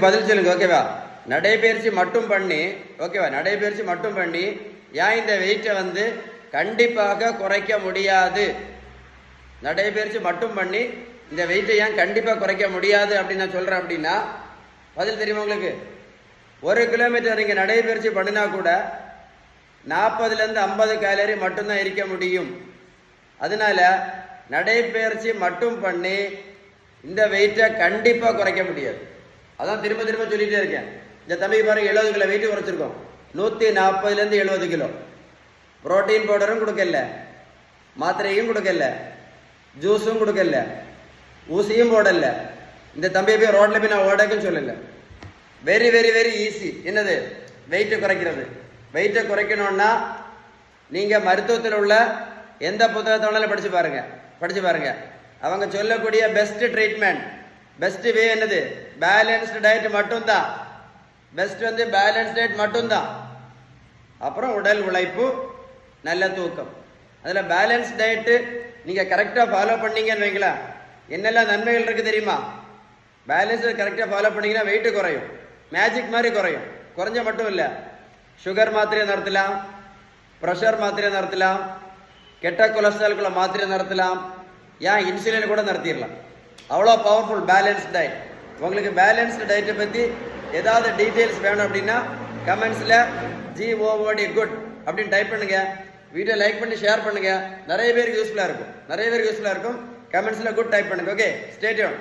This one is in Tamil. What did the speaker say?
பதில் சொல்லுங்க. ஓகேவா? நடைபயிற்சி மட்டும் பண்ணி, ஓகேவா, நடைபயிற்சி மட்டும் பண்ணி ஏன் இந்த வெயிட்டை வந்து கண்டிப்பாக குறைக்க முடியாது? நடைபயிற்சி மட்டும் பண்ணி இந்த வெயிட்டை ஏன் கண்டிப்பாக குறைக்க முடியாது அப்படின்னு நான் சொல்கிறேன் அப்படின்னா பதில் தெரியுமா உங்களுக்கு? 1 கிலோமீட்டர் நீங்கள் நடைபயிற்சி பண்ணினா கூட 40லேருந்து 50 கேலரி மட்டும்தான் எரிக்க முடியும். அதனால நடைபயிற்சி மட்டும் பண்ணி இந்த வெயிட்டை கண்டிப்பாக குறைக்க முடியாது. அதான் திரும்ப திரும்ப சொல்லிகிட்டே இருக்கேன். இந்த தம்பிக்கு பாருங்க, 70 கிலோ வெயிட்டு குறைச்சிருக்கோம். 140லேருந்து 70 கிலோ. புரோட்டீன் பவுடரும் கொடுக்கல, மாத்திரையும் கொடுக்கல, ஜூஸும் கொடுக்கல, ஊசியும் போடல. இந்த தம்பியை போய் ரோட்டில் போய் நான் ஓடக்குன்னு சொல்லல. Very very very easy. என்னது? வெயிட்டை குறைக்கிறது. வெயிட்டை குறைக்கணும்னா நீங்கள் மருத்துவத்தில் உள்ள எந்த புத்தகத்தாலும் படித்து பாருங்க. அவங்க சொல்லக்கூடிய பெஸ்ட் ட்ரீட்மெண்ட், பெஸ்ட் வே என்னது? பேலன்ஸ்டு டயட் மட்டும்தான். பெஸ்ட் வந்து பேலன்ஸ் டயட் மட்டும்தான். அப்புறம் உடல் உழைப்பு, நல்ல தூக்கம். அதில் பேலன்ஸ் டயட்டு நீங்கள் கரெக்டாக ஃபாலோ பண்ணீங்கன்னு வைங்களா, என்னெல்லாம் நன்மைகள் இருக்குது தெரியுமா? பேலன்ஸ் கரெக்டாக ஃபாலோ பண்ணிங்கன்னா வெயிட்டு குறையும். மேஜிக் மாதிரி குறையும். குறைஞ்ச மட்டும் இல்லை, சுகர் மாத்திரையை நிறுத்தலாம், ப்ரெஷர் மாத்திரையை நிறுத்தலாம், கெட்ட கொலஸ்ட்ரால்குள்ள மாத்திரை நிறுத்தலாம், ஏன் இன்சுலின் கூட நிறுத்திடலாம். அவ்வளோ பவர்ஃபுல் பேலன்ஸ் டயட். உங்களுக்கு பேலன்ஸ்டு டயட்டை பற்றி ஏதாவது டீட்டெயில்ஸ் வேணும் அப்படின்னா கமெண்ட்ஸில் GOOD குட் அப்படின்னு டைப் பண்ணுங்கள். வீடியோ லைக் பண்ணி ஷேர் பண்ணுங்கள். நிறைய பேருக்கு யூஸ்ஃபுல்லாக இருக்கும். கமெண்ட்ஸில் குட் டைப் பண்ணுங்கள். Okay, stay tune.